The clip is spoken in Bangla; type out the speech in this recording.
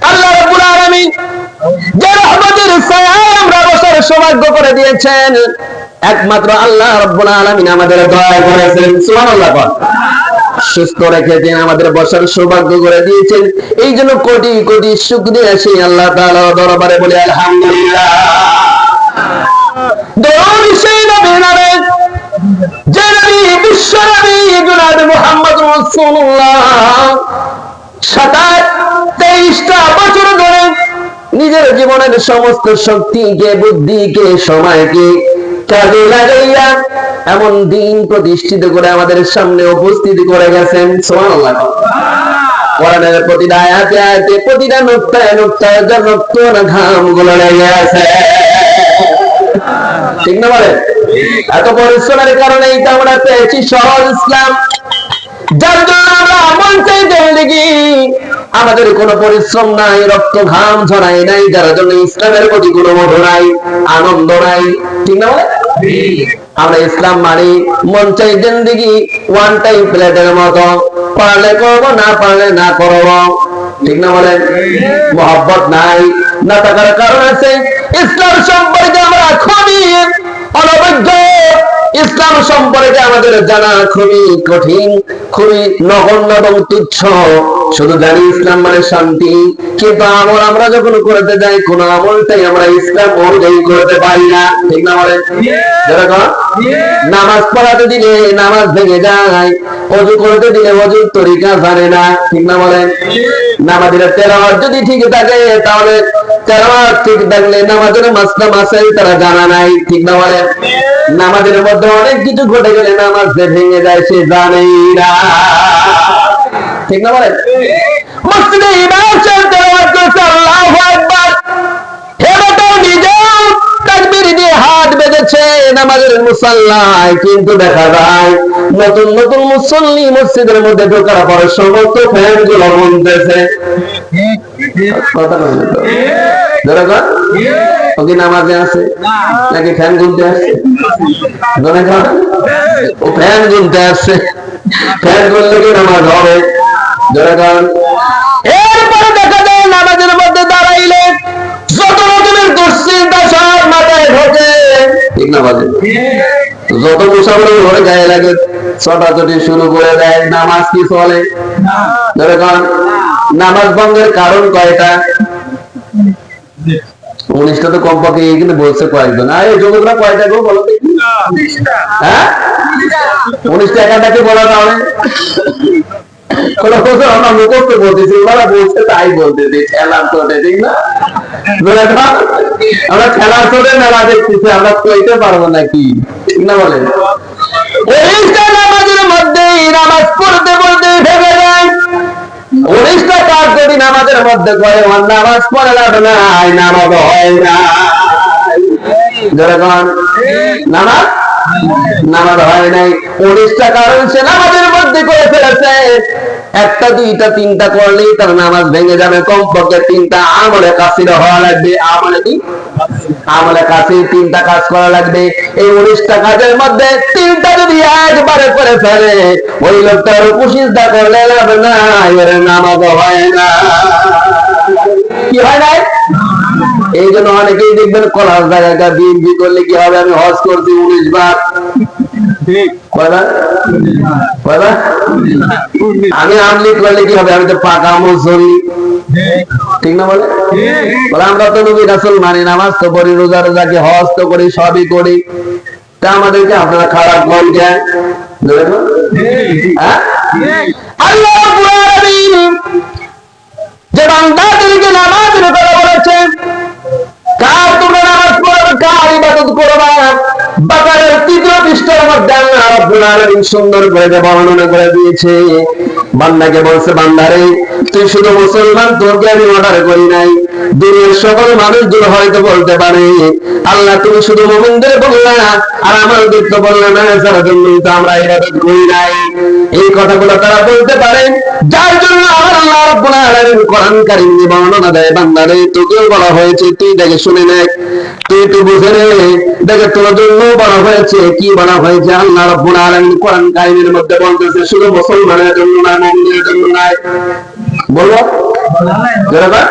আল্লাহ রাব্বুল আলামিন যে রহমতের ছায়ায় আমরা বসার সৌভাগ্য করে দিয়েছেন, একমাত্র আল্লাহ রাব্বুল আলামিন আমাদের দয়া করেছেন। সুবহানাল্লাহ। সুস্থ রেখেছেন, আমাদের বসার সৌভাগ্য করে দিয়েছেন। এই জন্য কোটি কোটি শুকরিয়া সেই আল্লাহ তাআলার দরবারে বলি আলহামদুলিল্লাহ। দরুদ সেই নবীর নামে যে নবী বিশ্ব নবী জনাব মুহাম্মদুর রাসূলুল্লাহ 23টা বছর ধরে নিজের জীবনের সমস্ত শক্তিকে, বুদ্ধিকে, সময়কে কাজে লাগাইয়া এমন দিন প্রতিষ্ঠিত করে আমাদের সামনে উপস্থিত করে গেছেন। সুবহানাল্লাহ। কোরআনের প্রতিটা আয়াতে আয়াতে, প্রতিটা নুক্তায় নুক্তায় রক্ত ঘাম গুলো লেগে আছে। ঠিক না বলে? এত পরিশ্রমের কারণে এইটা আমরা পেয়েছি সহজ ইসলাম, যার জন্য আমরা আমল চাইতে দেখি আমাদের কোনো পরিশ্রম নাই, রক্ত ঘাম ঝরাই নাই, যার জন্য ইসলামের প্রতি কোনো মোহ নাই, আনন্দ নাই। ঠিক না? আমরা ইসলাম মানি মন চাই জিন্দেগি ওয়ান টাইম প্লেটের মতো, পারলে করবো, না পারলে না করবো। ঠিক না বলেন? মহব্বত নাই, না থাকার কারণ আছে ইসলাম সম্পর্কে আমরা খুবই অনবজ্ঞ, ইসলাম সম্পর্কে আমাদের জানা খুবই কঠিন, খুবই নগণ্য এবং তুচ্ছ। শুধু জানি ইসলাম মানে শান্তি, কিন্তু আমল আমরা যখন করতে যাই কোন আমলটাই আমরা ইসলাম অনুযায়ী করতে পারি না। ঠিক না বলেন? নামাজ পড়াতে দিলে নামাজ ভেঙে যায়, ওযু করতে দিলে ওযুর তরিকা জানে না। ঠিক না বলেন? নামাজের তেলাওয়াত যদি ঠিক থাকে তাহলে তেলাওয়াত ঠিক থাকলে নামাজের মাসলা মাসাইল তারা জানা নাই। ঠিক না বলেন? নামাজের মধ্যে অনেক কিছু ঘটে গেলে নামাজ যে ভেঙে যায় সে জানেই না। ঠিক না বলেন? মসজিদে ইমাম সাহেব তেলাওয়াত করছে আল্লাহু আকবার, হেবাটাও নিজেও তাকবীর দিয়ে হাত বেঁধেছে নামাজের মুসাল্লায়, কিন্তু দেখা যায় নতুন নতুন মুসল্লি মসজিদের মধ্যে ঢোকার পর সমস্ত ফ্যান গুলো বলতেছে। কথা বলেন তো, যারা ওকে নামাজে আছে নাকি ফ্যান গুনতে আসছে? ও ফ্যান গুনতে আসছে, ফ্যান গুনলে কি নামাজ হবে? এরপরে দেখা যায় নামাজের মধ্যে দাঁড়াইলে যত রকমের দুশ্চিন্তা সব মাথায় ঢোকে। ঠিক না বাজে? যত মুসাফির ঘরে গায়ে লাগে ছোটাছুটি শুরু করে দেয়, নামাজ কি চলে? নামাজ ভঙ্গের কারণ কয়টা? 19টা তো কমপক্ষে কিন্তু বলছে কয়েকজন। আর এই যুবকরা কয়টা গো বলো? হ্যাঁ, 19টা একাটাকে বলা তাহলে আমরা মুখস্থ বলতেছি, ওরা বলছে তাই বলতেছি, খেলার চোটে। ঠিক না? আমরা খেলার চোটে মেলা দেখতেছি, আমরা কইতে পারবো নাকি? ঠিক না বলেন? নামাজের মধ্যে নামাজ পড়তে পড়তে ভেবে যায় 19টা কাজ যদি নামাজের মধ্যে করে নামাজ পড়ে যাবে না, নামাজ হয় না। যখন নামাজ নামাজ হয় নাই 19টা কারণ সে নামাজের মধ্যে করে ফেলেছে। একটা দুইটা তিনটা করলেই তার নামাজ ভেঙে যাবে। কমপক্ষে 3টা আমলে কাসির হওয়া লাগবে। আমলে কাসির 3টা কাজ করা লাগবে। এই 19টা কাজের মধ্যে 3টা যদি একবারে করে ফেলে ওই লোকটার উপসিদ্ধা করলে যাবে না, এর নামাজ হয় না। কি হয় না? এই জন্য অনেকেই দেখবেন কলার জায়গা বিএনপি করলে কি হবে, আমি হজ করছি 19 বার, আমি আমলি করলে কি হবে, আমি তো পাকা মুসল্লি। ঠিক না বলে? আমরা তো নবী রাসূল মানি, নামাজ তো পড়ি, রোজা রোজাকে হজ তো করি, সবই করি, তা আমাদেরকে আপনারা খারাপ বল দেন? আল্লাহ যে বান্দাদেরকে নামাজের কথা বলেছেন, কার তোমরা নামাজ পড়বে, কার ইবাদত করবা, বাকারের 3 পৃষ্ঠার মধ্যে আল্লাহ রাব্বুল আলামিন সুন্দর করে বর্ণনা করে দিয়েছে। বান্দাকে বলছে, বান্দারে তুই শুধু মুসলমান, তোকে আমি অর্ডার করি নাই। দুনিয়ার সকল মানুষজন হয়তো বলতে পারে আল্লাহ তুমি শুধু মুমিনদের বললা আর আমাদের তো বললা না, যার জন্য তো আমরা ইবাদত করি নাই। এই কথাগুলো তারা বলতে পারে, যার জন্য আল্লাহ রাব্বুল আলামিন কোরআন কারীমে বর্ণনা দেয়, বান্দারে তোকেও বলা হয়েছে, তুই দেখে শুনে নে, তুই তো বুঝে নে, দেখে তোর জন্য বলা হয়েছে। কি বলা হয়েছে? আল্লাহ রাব্বুল আলামিন কোরআন কারীমের মধ্যে বলতেছে শুধু মুসলমানের জন্য না, মুমিনের জন্য নয়। বলো জোরে বল।